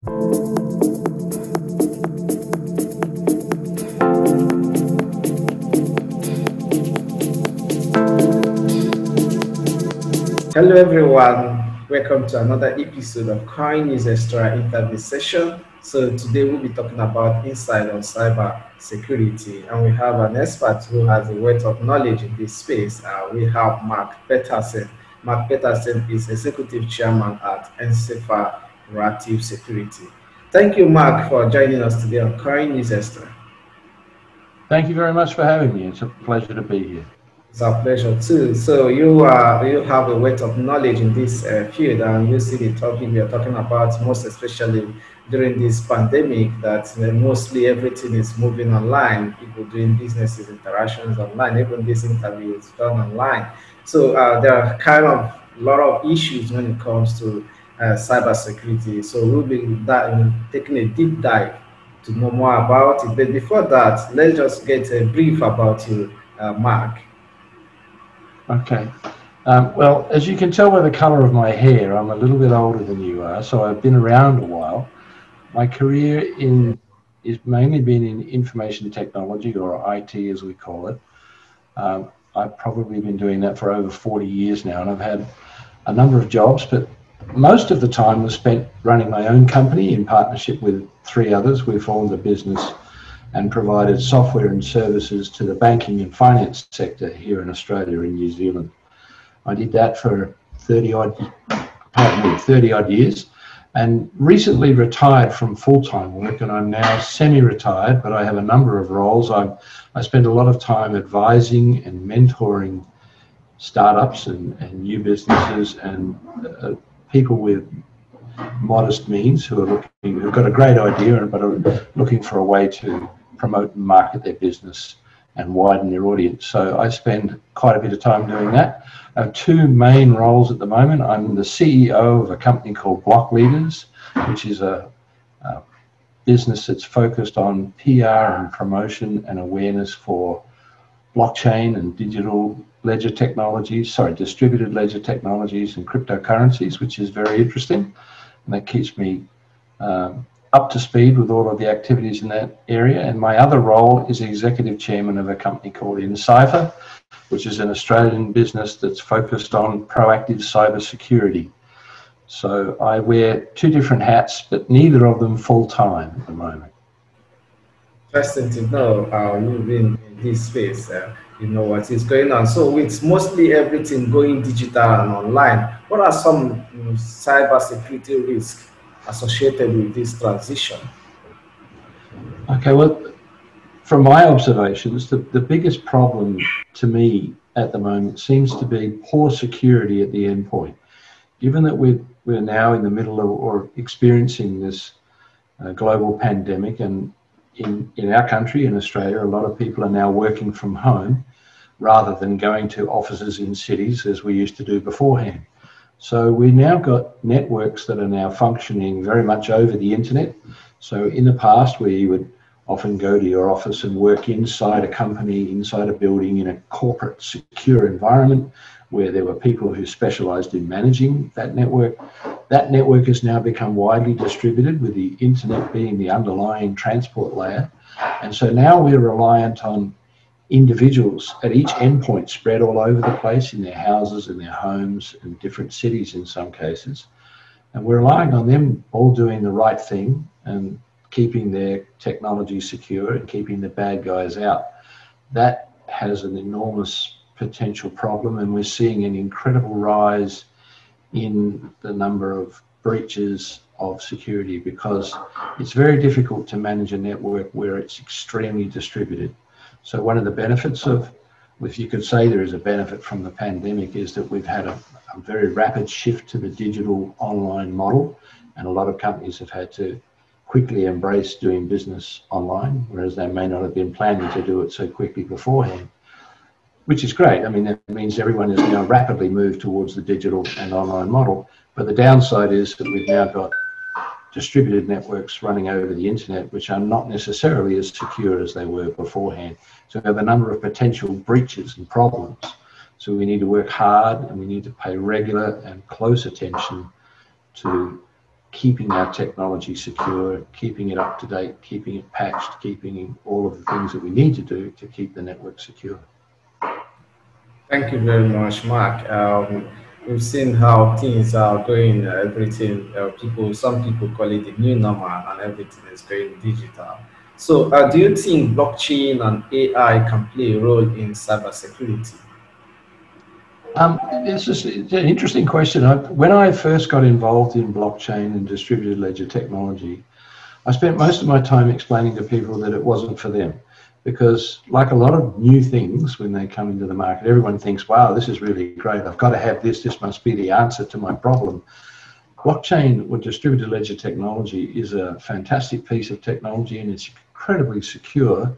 Hello everyone, welcome to another episode of CoinNewsExtra interview session. So today we'll be talking about insight on cyber security, and we have an expert who has a wealth of knowledge in this space. We have Mark Paterson. Mark Paterson is Executive Chairman at Encipher Security. Thank you, Mark, for joining us today on CoinNewsExtra. Thank you very much for having me. It's a pleasure to be here. It's our pleasure too. So you have a wealth of knowledge in this field, and you see the topic we are talking about, most especially during this pandemic, that mostly everything is moving online. People doing businesses, interactions online. Even this interview is done online. So there are kind of a lot of issues when it comes to cybersecurity. So we'll be taking a deep dive to know more about it. But before that, let's just get a brief about you, Mark. Okay. Well, as you can tell by the color of my hair, I'm a little bit older than you are, so I've been around a while. My career is mainly been in information technology, or IT as we call it. I've probably been doing that for over 40 years now, and I've had a number of jobs, but most of the time was spent running my own company in partnership with 3 others. We formed a business and provided software and services to the banking and finance sector here in Australia and New Zealand. I did that for 30 odd years, and recently retired from full-time work, and I'm now semi-retired, but I have a number of roles. I spend a lot of time advising and mentoring startups and new businesses and people with modest means who've got a great idea but are looking for a way to promote and market their business and widen their audience. So I spend quite a bit of time doing that. I have 2 main roles at the moment. I'm the CEO of a company called Block Leaders, which is a business that's focused on PR and promotion and awareness for blockchain and digital ledger technologies, distributed ledger technologies and cryptocurrencies, which is very interesting. And that keeps me up to speed with all of the activities in that area. And my other role is executive chairman of a company called Encipher, which is an Australian business that's focused on proactive cyber security. So I wear 2 different hats, but neither of them full-time at the moment. Interesting to know you've been in this space, you know what is going on. So with mostly everything going digital and online, what are some cyber security risks associated with this transition? Okay, well, from my observations, the biggest problem to me at the moment seems to be poor security at the endpoint. Given that we're now in the middle of or experiencing this global pandemic, and in our country, in Australia, a lot of people are now working from home rather than going to offices in cities as we used to do beforehand. So we now got networks that are now functioning very much over the internet. So in the past, where you would often go to your office and work inside a company, inside a building, in a corporate secure environment where there were people who specialized in managing that network has now become widely distributed, with the internet being the underlying transport layer. And so now we're reliant on individuals at each endpoint spread all over the place in their houses, in their homes, in different cities in some cases. And we're relying on them all doing the right thing and keeping their technology secure and keeping the bad guys out. That has an enormous potential problem, and we're seeing an incredible rise in the number of breaches of security, because it's very difficult to manage a network where it's extremely distributed. So one of the benefits of, if you could say there is a benefit from the pandemic, is that we've had a very rapid shift to the digital online model, and a lot of companies have had to quickly embrace doing business online, whereas they may not have been planning to do it so quickly beforehand, which is great. I mean, that means everyone has now rapidly moved towards the digital and online model. But the downside is that we've now got distributed networks running over the internet, which are not necessarily as secure as they were beforehand. So we have a number of potential breaches and problems. So we need to work hard, and we need to pay regular and close attention to keeping our technology secure, keeping it up to date, keeping it patched, keeping all of the things that we need to do to keep the network secure. Thank you very much, Mark. We've seen how things are going, everything, some people call it the new normal, and everything is going digital. So, do you think blockchain and AI can play a role in cybersecurity? It's an interesting question. When I first got involved in blockchain and distributed ledger technology, I spent most of my time explaining to people that it wasn't for them. Because like a lot of new things, when they come into the market, everyone thinks, wow, this is really great. I've got to have this. This must be the answer to my problem. Blockchain or distributed ledger technology is a fantastic piece of technology, and it's incredibly secure,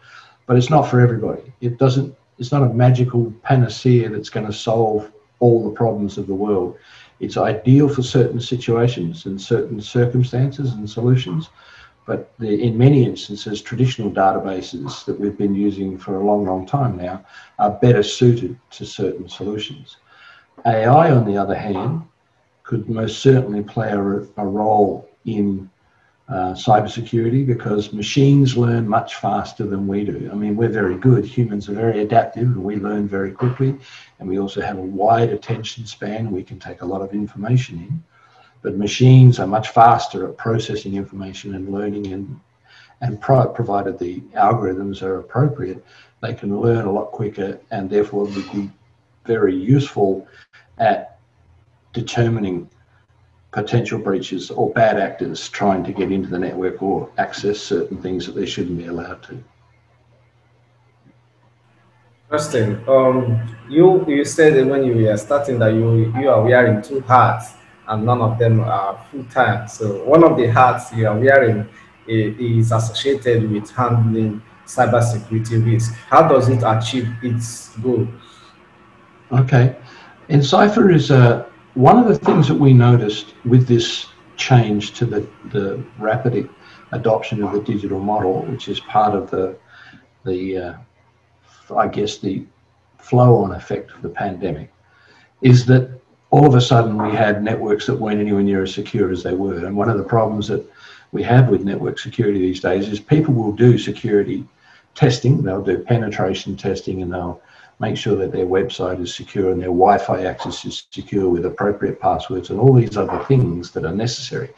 but it's not for everybody. It's not a magical panacea that's going to solve all the problems of the world. It's ideal for certain situations and certain circumstances and solutions, but in many instances, traditional databases that we've been using for a long, long time now are better suited to certain solutions. AI, on the other hand, could most certainly play a role in cybersecurity, because machines learn much faster than we do. I mean, we're very good. Humans are very adaptive, and we learn very quickly. And we also have a wide attention span. We can take a lot of information in. But machines are much faster at processing information and learning, and provided the algorithms are appropriate, they can learn a lot quicker, and therefore would be very useful at determining potential breaches or bad actors trying to get into the network or access certain things that they shouldn't be allowed to. Interesting. You said that when you were starting that you are wearing two hats and none of them are full time. So one of the hats you are wearing is associated with handling cybersecurity risk. How does it achieve its goal? Okay. Encipher is one of the things that we noticed with this change to the rapid adoption of the digital model, which is part of the I guess the flow-on effect of the pandemic, is that all of a sudden we had networks that weren't anywhere near as secure as they were. And one of the problems that we have with network security these days is people will do security testing, they'll do penetration testing, and they'll make sure that their website is secure and their Wi-Fi access is secure with appropriate passwords and all these other things that are necessary.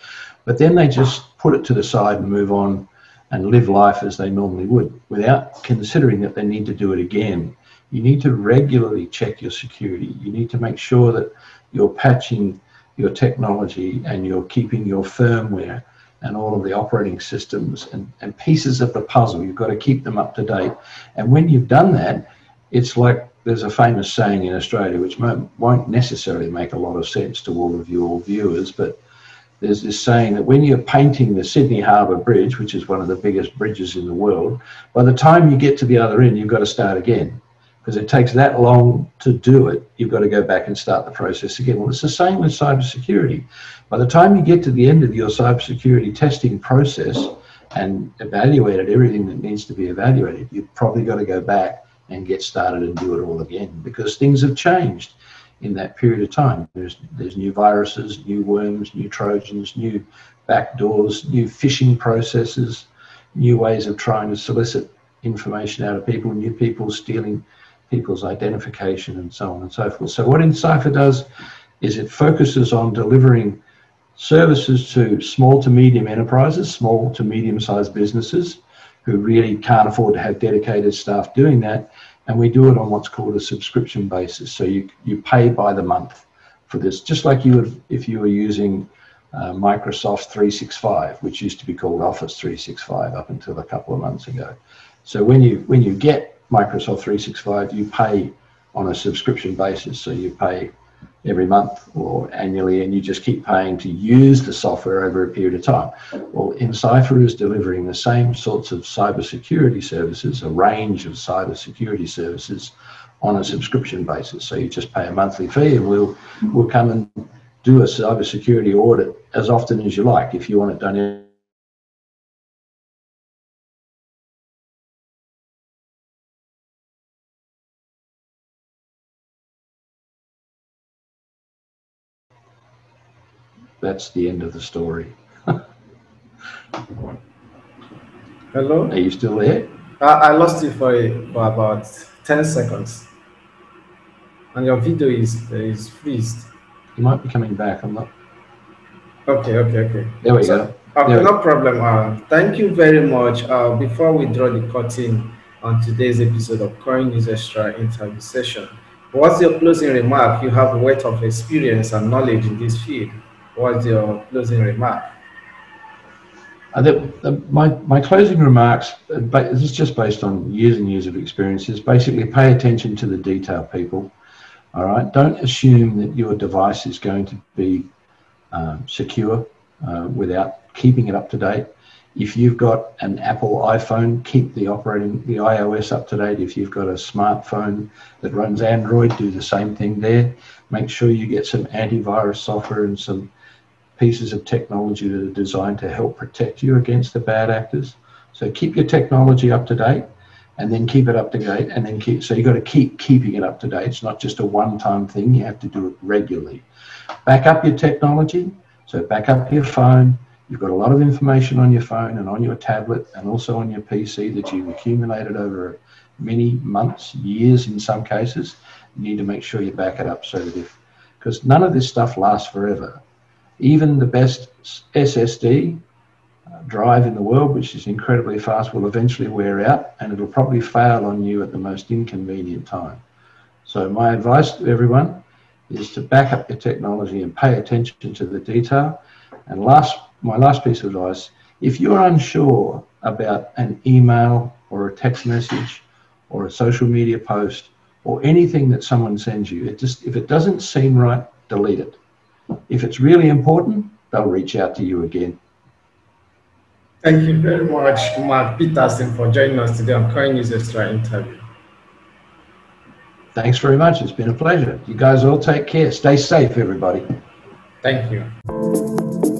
But then they just put it to the side and move on and live life as they normally would, without considering that they need to do it again. You need to regularly check your security. You need to make sure that you're patching your technology and you're keeping your firmware and all of the operating systems and pieces of the puzzle. You've got to keep them up to date. And when you've done that, it's like there's a famous saying in Australia, which won't necessarily make a lot of sense to all of your viewers, but there's this saying that when you're painting the Sydney Harbour Bridge, which is one of the biggest bridges in the world, by the time you get to the other end, you've got to start again. Because it takes that long to do it, you've got to go back and start the process again. Well, it's the same with cybersecurity. By the time you get to the end of your cybersecurity testing process and evaluated everything that needs to be evaluated, you've probably got to go back and get started and do it all again, because things have changed in that period of time. There's new viruses, new worms, new Trojans, new backdoors, new phishing processes, new ways of trying to solicit information out of people, new people stealing people's identification, and so on and so forth. So what Encipher does is it focuses on delivering services to small to medium enterprises, small to medium-sized businesses who really can't afford to have dedicated staff doing that. And we do it on what's called a subscription basis. So you pay by the month for this, just like you would if you were using Microsoft 365, which used to be called Office 365 up until a couple of months ago. So when you get Microsoft 365, you pay on a subscription basis. So you pay every month or annually, and you just keep paying to use the software over a period of time. Well, Encipher is delivering the same sorts of cybersecurity services, a range of cybersecurity services on a subscription basis. So you just pay a monthly fee, and we'll come and do a cybersecurity audit as often as you like. If you want it done that's the end of the story. Hello? Are you still there? I lost you for about 10 seconds, and your video is freezed. You might be coming back. I'm not. Okay, okay, okay. There we So, go. okay, There we no go. problem. Thank you very much. Before we draw the curtain on today's episode of Coin News Extra interview session, what's your closing remark? You have a wealth of experience and knowledge in this field. What's your closing remark? My closing remarks, this is just based on years and years of experience, is basically pay attention to the detail, people. All right, don't assume that your device is going to be secure without keeping it up to date. If you've got an Apple iPhone, keep the iOS up to date. If you've got a smartphone that runs Android, do the same thing there. Make sure you get some antivirus software and some pieces of technology that are designed to help protect you against the bad actors. So keep your technology up to date, and then keep it up to date, and then so you've got to keep keeping it up to date. It's not just a one-time thing. You have to do it regularly. Back up your technology. So back up your phone. You've got a lot of information on your phone and on your tablet and also on your PC that you've accumulated over many months, years in some cases. You need to make sure you back it up so that because none of this stuff lasts forever. Even the best SSD drive in the world, which is incredibly fast, will eventually wear out, and it'll probably fail on you at the most inconvenient time. So my advice to everyone is to back up your technology and pay attention to the detail. And my last piece of advice, if you're unsure about an email or a text message or a social media post or anything that someone sends you, if it doesn't seem right, delete it. If it's really important, they'll reach out to you again. Thank you very much, Mark Peterson, for joining us today on Coin News Extra interview. Thanks very much. It's been a pleasure. You guys all take care. Stay safe, everybody. Thank you.